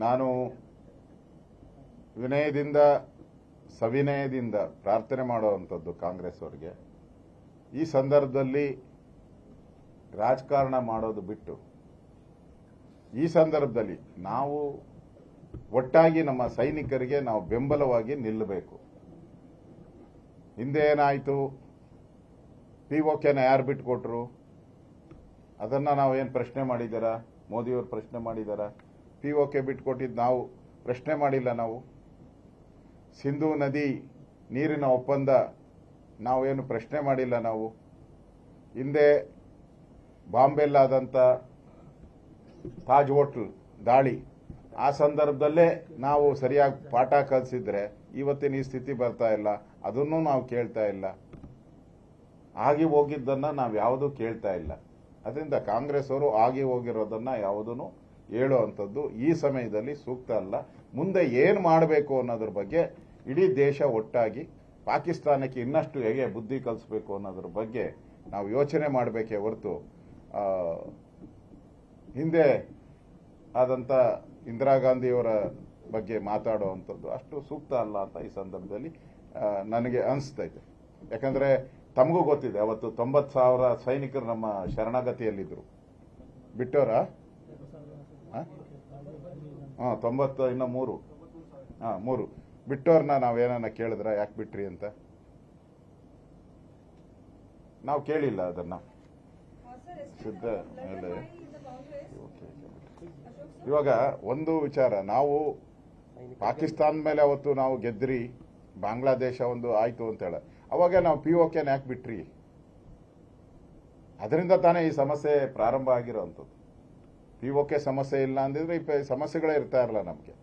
ನಾನು ವಿನಯದಿಂದ ಸವಿನಯದಿಂದ ಪ್ರಾರ್ಥನೆ ಮಾಡುವಂಥದ್ದು ಕಾಂಗ್ರೆಸ್ ಅವರಿಗೆ, ಈ ಸಂದರ್ಭದಲ್ಲಿ ರಾಜಕಾರಣ ಮಾಡೋದು ಬಿಟ್ಟು ಈ ಸಂದರ್ಭದಲ್ಲಿ ನಾವು ಒಟ್ಟಾಗಿ ನಮ್ಮ ಸೈನಿಕರಿಗೆ ನಾವು ಬೆಂಬಲವಾಗಿ ನಿಲ್ಲಬೇಕು. ಹಿಂದೆ ಏನಾಯಿತು, POKನ ಯಾರು ಬಿಟ್ಟುಕೊಟ್ರು, ಅದನ್ನು ನಾವೇನು ಪ್ರಶ್ನೆ ಮಾಡಿದಾರ? ಮೋದಿಯವರು ಪ್ರಶ್ನೆ ಮಾಡಿದಾರ? POK ಬಿಟ್ಟುಕೊಟ್ಟಿದ್ದು ನಾವು ಪ್ರಶ್ನೆ ಮಾಡಿಲ್ಲ. ನಾವು ಸಿಂಧೂ ನದಿ ನೀರಿನ ಒಪ್ಪಂದ ನಾವೇನು ಪ್ರಶ್ನೆ ಮಾಡಿಲ್ಲ. ನಾವು ಹಿಂದೆ ಬಾಂಬೆಲ್ಲಾದಂಥ ತಾಜ್ ಹೋಟ್ಲ್ ದಾಳಿ, ಆ ಸಂದರ್ಭದಲ್ಲೇ ನಾವು ಸರಿಯಾಗಿ ಪಾಠ ಕಲಿಸಿದ್ರೆ ಇವತ್ತಿನ ಈ ಸ್ಥಿತಿ ಬರ್ತಾ ಇಲ್ಲ. ಅದನ್ನು ನಾವು ಕೇಳ್ತಾ ಇಲ್ಲ. ಆಗಿ ಹೋಗಿದ್ದನ್ನ ನಾವು ಯಾವುದೂ ಕೇಳ್ತಾ ಇಲ್ಲ. ಅದರಿಂದ ಕಾಂಗ್ರೆಸ್ ಅವರು ಆಗಿ ಹೋಗಿರೋದನ್ನ ಯಾವುದನ್ನು ಹೇಳುವಂಥದ್ದು ಈ ಸಮಯದಲ್ಲಿ ಸೂಕ್ತ ಅಲ್ಲ. ಮುಂದೆ ಏನು ಮಾಡಬೇಕು ಅನ್ನೋದ್ರ ಬಗ್ಗೆ ಇಡೀ ದೇಶ ಒಟ್ಟಾಗಿ ಪಾಕಿಸ್ತಾನಕ್ಕೆ ಇನ್ನಷ್ಟು ಹೇಗೆ ಬುದ್ಧಿ ಕಲಿಸಬೇಕು ಅನ್ನೋದ್ರ ಬಗ್ಗೆ ನಾವು ಯೋಚನೆ ಮಾಡಬೇಕೇ ಹೊರತು ಹಿಂದೆ ಆದಂಥ ಇಂದಿರಾ ಗಾಂಧಿಯವರ ಬಗ್ಗೆ ಮಾತಾಡುವಂಥದ್ದು ಅಷ್ಟು ಸೂಕ್ತ ಅಲ್ಲ ಅಂತ ಈ ಸಂದರ್ಭದಲ್ಲಿ ನನಗೆ ಅನಿಸ್ತೈತೆ. ಯಾಕಂದರೆ ತಮಗೂ ಗೊತ್ತಿದೆ, ಅವತ್ತು 90,000 ಸೈನಿಕರು ನಮ್ಮ ಶರಣಾಗತಿಯಲ್ಲಿದ್ದರು. ಬಿಟ್ಟವರ 90 ಇನ್ನು 3 ಬಿಟ್ಟವ್ರನ್ನ ನಾವೇನ ಕೇಳಿದ್ರ ಯಾಕೆ ಬಿಟ್ರಿ ಅಂತ? ನಾವು ಕೇಳಿಲ್ಲ ಅದನ್ನ. ಸಿದ್ಧ ಇವಾಗ ಒಂದು ವಿಚಾರ, ನಾವು ಪಾಕಿಸ್ತಾನ ಮೇಲೆ ಅವತ್ತು ನಾವು ಗೆದ್ರಿ, ಬಾಂಗ್ಲಾದೇಶ ಒಂದು ಆಯ್ತು ಅಂತ ಹೇಳ, ಅವಾಗ ನಾವು POKನ ಯಾಕೆ ಬಿಟ್ರಿ? ಅದರಿಂದ ತಾನೇ ಈ ಸಮಸ್ಯೆ ಪ್ರಾರಂಭ ಆಗಿರೋವಂಥದ್ದು. POK ಸಮಸ್ಯೆ ಇಲ್ಲ ಅಂದಿದ್ರೆ ಈ ಸಮಸ್ಯೆಗಳೇ ಇರ್ತಾ ಇರಲ್ಲ ನಮಗೆ.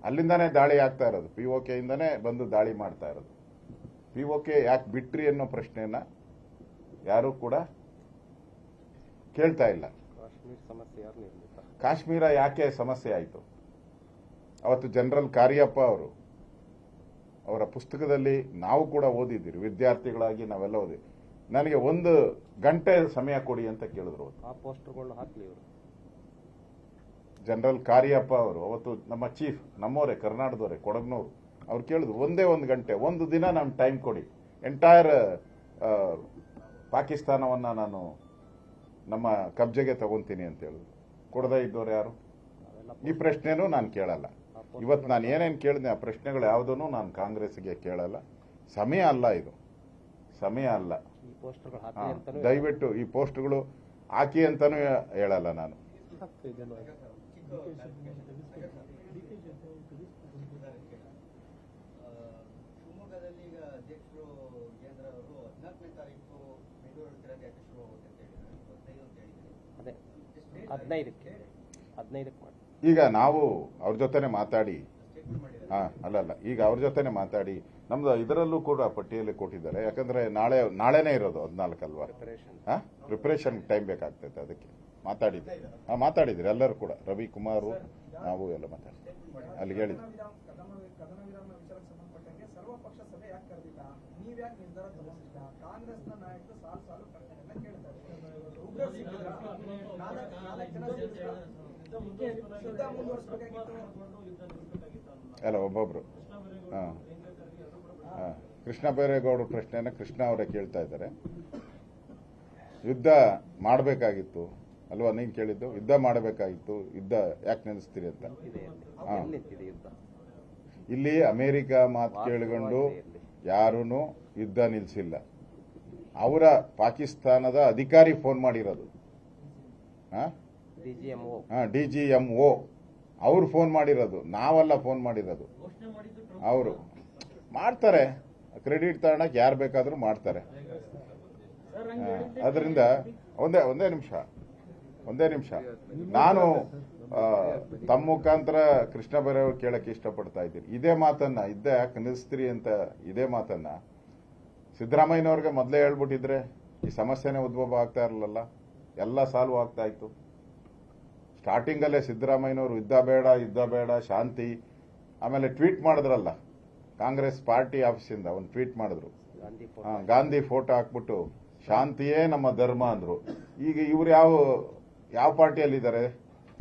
ಅಲ್ಲಿಂದಾನೇ ದಾಳಿ ಆಗ್ತಾ ಇರೋದು, POK ಇಂದಾನೇ ಬಂದು ದಾಳಿ ಮಾಡ್ತಾ ಇರೋದು. POK ಯಾಕೆ ಬಿಟ್ರಿ ಅನ್ನೋ ಪ್ರಶ್ನೆಯನ್ನ ಯಾರೂ ಕೂಡ ಕೇಳ್ತಾ ಇಲ್ಲ. ಕಾಶ್ಮೀರ ಯಾಕೆ ಸಮಸ್ಯೆ ಆಯಿತು? ಅವತ್ತು ಜನರಲ್ ಕಾರ್ಯಪ್ಪ ಅವರು ಅವರ ಪುಸ್ತಕದಲ್ಲಿ ನಾವು ಕೂಡ ಓದಿದ್ದೀರಿ, ವಿದ್ಯಾರ್ಥಿಗಳಾಗಿ ನಾವೆಲ್ಲ ಓದಿದ್ವಿ. ನನಗೆ 1 ಗಂಟೆ ಸಮಯ ಕೊಡಿ ಅಂತ ಕೇಳಿದ್ರು. ಆ ಪೋಸ್ಟರ್ಗಳನ್ನ ಹಾಕ್ಲಿ ಇವರು. ಜನರಲ್ ಕಾರ್ಯಪ್ಪ ಅವರು ಅವತ್ತು ನಮ್ಮ ಚೀಫ್, ನಮ್ಮವರೇ, ಕರ್ನಾಟಕದವರೇ, ಕೊಡಗ್ನವರು, ಅವ್ರು ಕೇಳಿದ್ರು 1 ಗಂಟೆ, 1 ದಿನ ನಮ್ಗೆ ಟೈಮ್ ಕೊಡಿ, ಎಂಟೈರ್ ಪಾಕಿಸ್ತಾನವನ್ನ ನಾನು ನಮ್ಮ ಕಬ್ಜೆಗೆ ತಗೊಂತೀನಿ ಅಂತ ಹೇಳಿದ್ರು. ಕೊಡದೇ ಇದ್ದವ್ರು ಯಾರು? ಈ ಪ್ರಶ್ನೆನೂ ನಾನು ಕೇಳಲ್ಲ. ಇವತ್ತು ನಾನು ಏನೇನು ಕೇಳಿದೆ ಆ ಪ್ರಶ್ನೆಗಳು ಯಾವುದೂ ನಾನು ಕಾಂಗ್ರೆಸ್ಗೆ ಕೇಳಲ್ಲ. ಸಮಯ ಅಲ್ಲ, ಇದು ಸಮಯ ಅಲ್ಲ. ದಯವಿಟ್ಟು ಈ ಪೋಸ್ಟ್ಗಳು ಹಾಕಿ ಅಂತಾನೂ ಹೇಳಲ್ಲ ನಾನು. ಶಿವಮೊಗ್ಗದಲ್ಲಿ ಈಗ ಅಧ್ಯಕ್ಷರು ಕೇಂದ್ರ ಅವರು 14ನೇ ತಾರೀಕು ಬೆಂಗಳೂರು ತಿರಗಿ ಅಧ್ಯಕ್ಷರು ಹೋಗುತ್ತೆ ಅಂತ ಹೇಳಿದ್ದಾರೆ. 15ಕ್ಕೆ ಮಾಡಿ. ಈಗ ನಾವು ಅವ್ರ ಜೊತೆನೆ ಮಾತಾಡಿ, ಅಲ್ಲಲ್ಲ, ಈಗ ಅವ್ರ ಜೊತೆನೆ ಮಾತಾಡಿ ನಮ್ದು ಇದರಲ್ಲೂ ಕೂಡ ಪಟ್ಟಿಯಲ್ಲಿ ಕೊಟ್ಟಿದ್ದಾರೆ. ಯಾಕಂದ್ರೆ ನಾಳೆನೇ ಇರೋದು 14 ಅಲ್ವಾ? ಪ್ರಿಪರೇಷನ್ ಟೈಮ್ ಬೇಕಾಗ್ತೈತೆ. ಅದಕ್ಕೆ ಮಾತಾಡಿದ್ರಿ ಎಲ್ಲರೂ ಕೂಡ, ರವಿಕುಮಾರ್, ನಾವು ಎಲ್ಲ ಮಾತಾಡಿದ್ವಿ. ಅಲ್ಲಿ ಹೇಳಿದ್ವಿ ಅಲ್ಲ, ಒಬ್ಬೊಬ್ರು ಕೃಷ್ಣ ಬೈರೇಗೌಡರು ಪ್ರಶ್ನೆಯನ್ನ ಕೃಷ್ಣ ಅವರೇ ಕೇಳ್ತಾ ಇದ್ದಾರೆ. ಯುದ್ಧ ಮಾಡಬೇಕಾಗಿತ್ತು ಅಲ್ವಾ? ನೀನ್ ಕೇಳಿದ್ದು ಯುದ್ಧ ಮಾಡಬೇಕಾಗಿತ್ತು, ಯುದ್ಧ ಯಾಕೆ ನಿಲ್ಲಿಸ್ತೀರಿ ಅಂತ. ಇಲ್ಲಿ ಅಮೆರಿಕ ಮಾತು ಕೇಳಿಕೊಂಡು ಯಾರೂ ಯುದ್ಧ ನಿಲ್ಲಿಸಿಲ್ಲ. ಅವರ ಪಾಕಿಸ್ತಾನದ ಅಧಿಕಾರಿ ಫೋನ್ ಮಾಡಿರೋದು, DGMO ಅವ್ರು ಫೋನ್ ಮಾಡಿರೋದು, ನಾವೆಲ್ಲ ಫೋನ್ ಮಾಡಿರೋದು. ಅವರು ಮಾಡ್ತಾರೆ, ಕ್ರೆಡಿಟ್ ತಗೊಳಕ್ ಯಾರು ಬೇಕಾದ್ರೂ ಮಾಡ್ತಾರೆ. ಅದರಿಂದ ಒಂದೇ ನಿಮಿಷ ನಾನು ತಮ್ಮ ಮುಖಾಂತರ ಕೃಷ್ಣ ಬೈರೇಗೌಡರು ಕೇಳಕ್ಕೆ ಇಷ್ಟಪಡ್ತಾ ಇದ್ದೀನಿ. ಇದೇ ಮಾತನ್ನ ಯಾಕೆ ನಿಲ್ಲಿಸ್ತೀರಿ ಅಂತ ಇದೇ ಮಾತನ್ನ ಸಿದ್ದರಾಮಯ್ಯನವ್ರಿಗೆ ಮೊದಲೇ ಹೇಳ್ಬಿಟ್ಟಿದ್ರೆ ಈ ಸಮಸ್ಯೆನೇ ಉದ್ಭವ ಆಗ್ತಾ ಇರಲಿಲ್ಲ, ಎಲ್ಲ ಸಾಲ್ವ್ ಆಗ್ತಾ ಇತ್ತು. ಸ್ಟಾರ್ಟಿಂಗ್ ಅಲ್ಲೇ ಸಿದ್ದರಾಮಯ್ಯನವರು ಯುದ್ಧ ಬೇಡ ಶಾಂತಿ, ಆಮೇಲೆ ಟ್ವೀಟ್ ಮಾಡಿದ್ರಲ್ಲ, ಕಾಂಗ್ರೆಸ್ ಪಾರ್ಟಿ ಆಫೀಸಿಂದ ಒಂದು ಟ್ವೀಟ್ ಮಾಡಿದ್ರು, ಗಾಂಧಿ ಫೋಟೋ ಹಾಕ್ಬಿಟ್ಟು ಶಾಂತಿಯೇ ನಮ್ಮ ಧರ್ಮ ಅಂದ್ರು. ಈಗ ಇವ್ರು ಯಾವ ಪಾರ್ಟಿಯಲ್ಲಿದ್ದಾರೆ?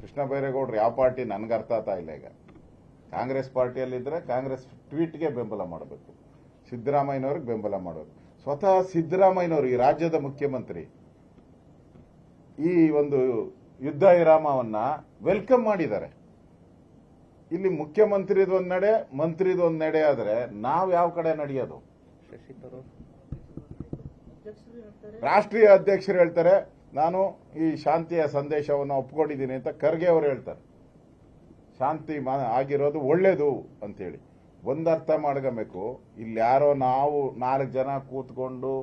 ಕೃಷ್ಣ ಬೈರೇಗೌಡರು ಯಾವ ಪಾರ್ಟಿ ನನ್ಗೆ ಅರ್ಥ ಆಗ್ತಾ ಇಲ್ಲ ಈಗ. ಕಾಂಗ್ರೆಸ್ ಪಾರ್ಟಿಯಲ್ಲಿದ್ದರೆ ಕಾಂಗ್ರೆಸ್ ಟ್ವೀಟ್ಗೆ ಬೆಂಬಲ ಮಾಡಬೇಕು, ಸಿದ್ದರಾಮಯ್ಯನವ್ರಿಗೆ ಬೆಂಬಲ ಮಾಡಬೇಕು. ಸ್ವತಃ ಸಿದ್ದರಾಮಯ್ಯನವರು ಈ ರಾಜ್ಯದ ಮುಖ್ಯಮಂತ್ರಿ ಈ ಒಂದು ಯುದ್ಧ ವಿರಾಮವನ್ನ ವೆಲ್ಕಮ್ ಮಾಡಿದ್ದಾರೆ. ಇಲ್ಲಿ ಮುಖ್ಯಮಂತ್ರಿದು ಒಂದ್ ನಡೆ, ಮಂತ್ರಿದು ಒಂದ್ ನಡೆ ಆದ್ರೆ ನಾವ್ ಯಾವ ಕಡೆ ನಡೆಯೋದು? ರಾಷ್ಟ್ರೀಯ ಅಧ್ಯಕ್ಷರು ಹೇಳ್ತಾರೆ ನಾನು ಈ ಶಾಂತಿಯ ಸಂದೇಶವನ್ನು ಒಪ್ಕೊಂಡಿದ್ದೀನಿ ಅಂತ. ಖರ್ಗೆ ಅವರು ಹೇಳ್ತಾರೆ ಶಾಂತಿ ಆಗಿರೋದು ಒಳ್ಳೇದು ಅಂತೇಳಿ. ಒಂದರ್ಥ ಮಾಡ್ಕೋಬೇಕು, ಇಲ್ಲಿ ಯಾರೋ ನಾವು 4 ಜನ ಕೂತ್ಕೊಂಡು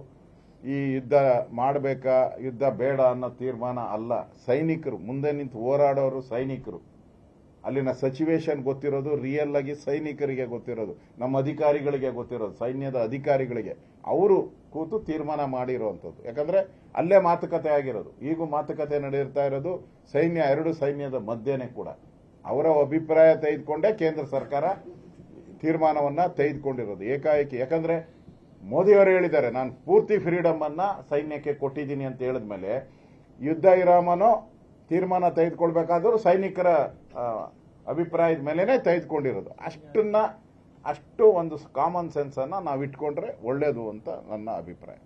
ಈ ಯುದ್ಧ ಮಾಡಬೇಕಾ ಯುದ್ಧ ಬೇಡ ಅನ್ನೋ ತೀರ್ಮಾನ ಅಲ್ಲ. ಸೈನಿಕರು ಮುಂದೆ ನಿಂತು ಹೋರಾಡೋರು ಸೈನಿಕರು. ಅಲ್ಲಿನ ಸಿಚುವೇಶನ್ ಗೊತ್ತಿರೋದು ರಿಯಲ್ ಆಗಿ ಸೈನಿಕರಿಗೆ ಗೊತ್ತಿರೋದು, ನಮ್ಮ ಅಧಿಕಾರಿಗಳಿಗೆ ಗೊತ್ತಿರೋದು, ಸೈನ್ಯದ ಅಧಿಕಾರಿಗಳಿಗೆ. ಅವರು ಕೂತು ತೀರ್ಮಾನ ಮಾಡಿರುವಂಥದ್ದು. ಯಾಕಂದ್ರೆ ಅಲ್ಲೇ ಮಾತುಕತೆ ಆಗಿರೋದು. ಈಗೂ ಮಾತುಕತೆ ನಡೆಯುತ್ತಾ ಇರೋದು ಎರಡು ಸೈನ್ಯದ ಮಧ್ಯೆನೇ ಕೂಡ. ಅವರ ಅಭಿಪ್ರಾಯ ತೆಗೆದುಕೊಂಡೇ ಕೇಂದ್ರ ಸರ್ಕಾರ ತೀರ್ಮಾನವನ್ನ ತೆಗೆದುಕೊಂಡಿರೋದು ಏಕಾಏಕಿ. ಯಾಕಂದ್ರೆ ಮೋದಿಯವರು ಹೇಳಿದ್ದಾರೆ ನಾನು ಪೂರ್ತಿ ಫ್ರೀಡಮ್ ಅನ್ನ ಸೈನ್ಯಕ್ಕೆ ಕೊಟ್ಟಿದ್ದೀನಿ ಅಂತ ಹೇಳಿದ್ಮೇಲೆ ಯುದ್ಧ ವಿರಾಮನೋ ತೀರ್ಮಾನ ತೆಗೆದುಕೊಳ್ಬೇಕಾದ್ರೂ ಸೈನಿಕರ ಅಭಿಪ್ರಾಯದ ಮೇಲೆನೆ ತೆಗೆದುಕೊಂಡಿರೋದು. ಅಷ್ಟು ಒಂದು ಕಾಮನ್ ಸೆನ್ಸ್ ಅನ್ನ ನಾವು ಇಟ್ಕೊಂಡ್ರೆ ಒಳ್ಳೇದು ಅಂತ ನನ್ನ ಅಭಿಪ್ರಾಯ.